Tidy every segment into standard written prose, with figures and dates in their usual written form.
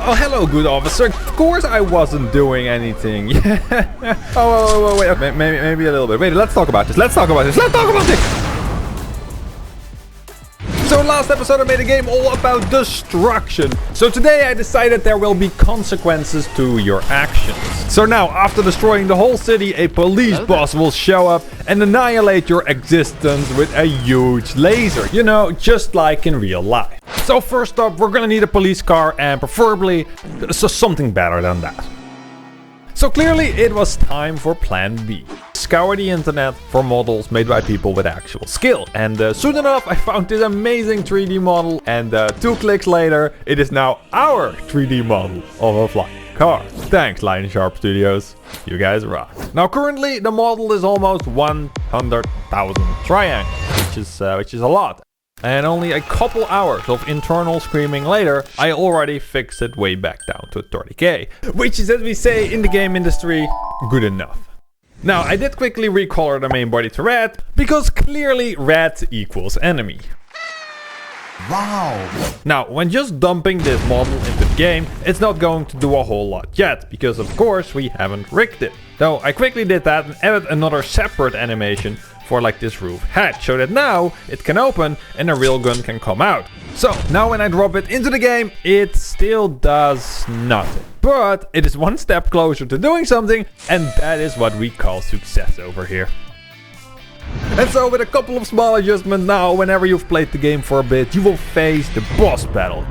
Oh, hello, good officer. Of course I wasn't doing anything. Oh, wait. Maybe a little bit. Wait, let's talk about this. Let's talk about this. So last episode I made a game all about destruction. So today I decided there will be consequences to your actions. So now, after destroying the whole city, a police boss will show up and annihilate your existence with a huge laser. You know, just like in real life. So first up, we're gonna need a police car and preferably something better than that. So clearly it was time for plan B. Scour the internet for models made by people with actual skill. And soon enough I found this amazing 3D model, and 2 clicks later it is now our 3D model of a flying car. Thanks Lion Sharp Studios, you guys rock. Now currently the model is almost 100,000 triangles, which is a lot. And only a couple hours of internal screaming later, I already fixed it way back down to 30k. Which is, as we say in the game industry, good enough. Now, I did quickly recolor the main body to red, because clearly red equals enemy. Wow! Now, when just dumping this model into the game, it's not going to do a whole lot yet, because of course we haven't rigged it. Though I quickly did that and added another separate animation for like this roof hatch, so that now it can open and a real gun can come out. So now when I drop it into the game, it still does nothing. But it is one step closer to doing something, and that is what we call success over here. And so with a couple of small adjustments now, whenever you've played the game for a bit, you will face the boss battle.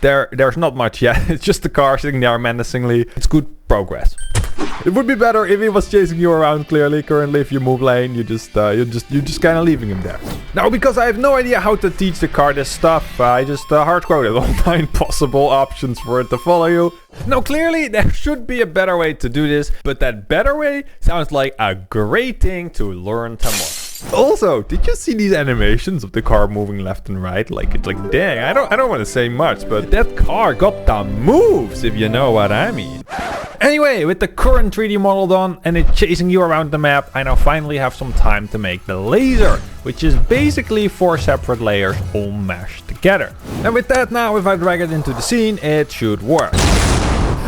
There's not much yet, it's just the car sitting there menacingly. It's good progress. It would be better if he was chasing you around clearly. Currently, if you move lane, you're just kind of leaving him there. Now, because I have no idea how to teach the car this stuff, I just hard-coded all 9 possible options for it to follow you. Now, clearly, there should be a better way to do this, but that better way sounds like a great thing to learn tomorrow. Also, did you see these animations of the car moving left and right? It's like, dang, I don't want to say much, but that car got the moves, if you know what I mean. Anyway, with the current 3D model done and it chasing you around the map, I now finally have some time to make the laser, which is basically 4 separate layers all mashed together. And with that now, if I drag it into the scene, it should work.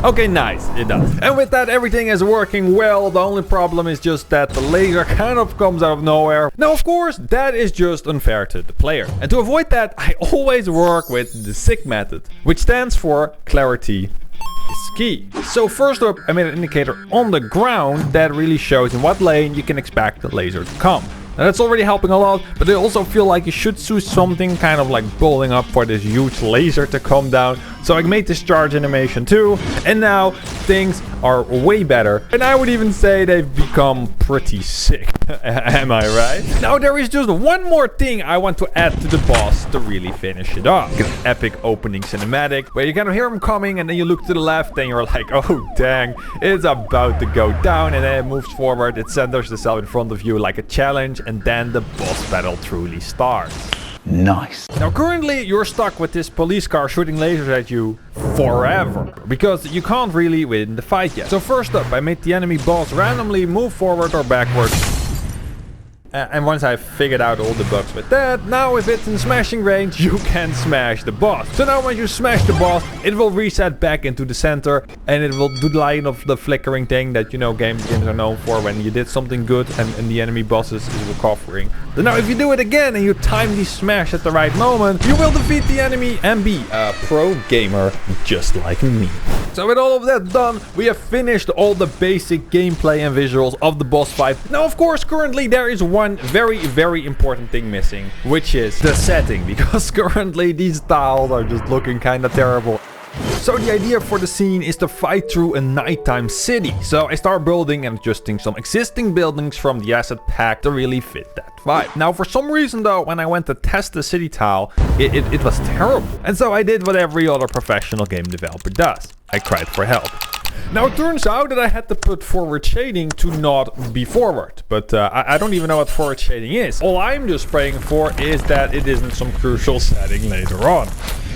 Okay, nice, it does. And with that, everything is working well. The only problem is just that the laser kind of comes out of nowhere. Now, of course, that is just unfair to the player. And to avoid that, I always work with the SIG method, which stands for clarity is key. So first up, I made an indicator on the ground that really shows in what lane you can expect the laser to come. Now that's already helping a lot, but I also feel like you should choose something kind of like building up for this huge laser to come down. So I made this charge animation too, and now things are way better. And I would even say they've become pretty sick. Am I right? Now there is just one more thing I want to add to the boss to really finish it off. An epic opening cinematic where you kind of hear him coming and then you look to the left and you're like, oh dang, it's about to go down, and then it moves forward, it centers itself in front of you like a challenge, and then the boss battle truly starts. Nice. Now currently you're stuck with this police car shooting lasers at you forever, because you can't really win the fight yet. So first up, I made the enemy boss randomly move forward or backwards. And once I've figured out all the bugs with that, now if it's in smashing range, you can smash the boss. So now when you smash the boss, it will reset back into the center, and it will do the line of the flickering thing that, you know, games are known for when you did something good and the enemy boss is recovering. So now if you do it again and you time the smash at the right moment, you will defeat the enemy and be a pro gamer just like me. So with all of that done, we have finished all the basic gameplay and visuals of the boss fight. Now of course currently there is one very important thing missing, which is the setting, because currently these tiles are just looking kind of terrible. So the idea for the scene is to fight through a nighttime city. So I start building and adjusting some existing buildings from the asset pack to really fit that vibe. Now for some reason though, when I went to test the city tile, it was terrible. And so I did what every other professional game developer does. I cried for help. Now it turns out that I had to put forward shading to not be forward, but I don't even know what forward shading is. All I'm just praying for is that it isn't some crucial setting later on.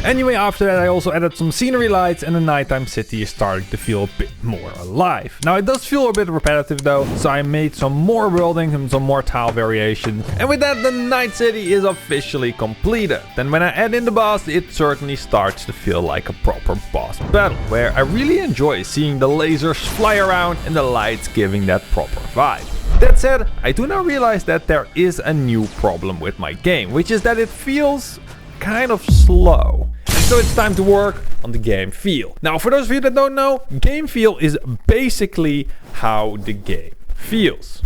Anyway, after that I also added some scenery lights and the nighttime city is starting to feel a bit more alive. Now it does feel a bit repetitive though, so I made some more buildings and some more tile variation. And with that the night city is officially completed. Then when I add in the boss, it certainly starts to feel like a proper boss battle, where I really enjoy seeing the lasers fly around and the lights giving that proper vibe. That said, I do now realize that there is a new problem with my game, which is that it feels kind of slow. And so it's time to work on the game feel. Now, for those of you that don't know, game feel is basically how the game feels.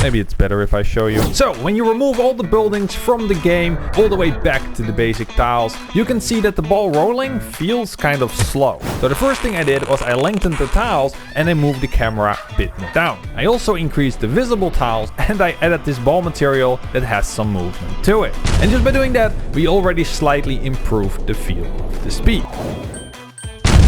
Maybe it's better if I show you. So, when you remove all the buildings from the game, all the way back to the basic tiles, you can see that the ball rolling feels kind of slow. So the first thing I did was I lengthened the tiles and I moved the camera a bit more down. I also increased the visible tiles and I added this ball material that has some movement to it. And just by doing that, we already slightly improved the feel of the speed.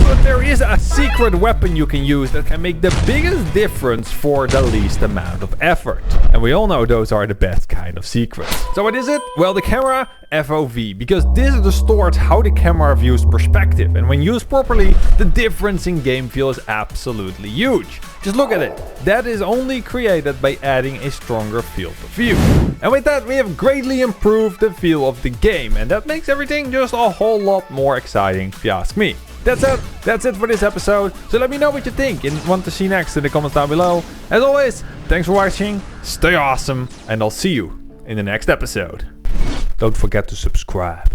But there is a secret weapon you can use that can make the biggest difference for the least amount of effort. And we all know those are the best kind of secrets. So what is it? Well, the camera FOV, because this distorts how the camera views perspective. And when used properly, the difference in game feel is absolutely huge. Just look at it. That is only created by adding a stronger field of view. And with that, we have greatly improved the feel of the game. And that makes everything just a whole lot more exciting, if you ask me. That's it for this episode. So let me know what you think and want to see next in the comments down below. As always, thanks for watching, stay awesome, and I'll see you in the next episode. Don't forget to subscribe.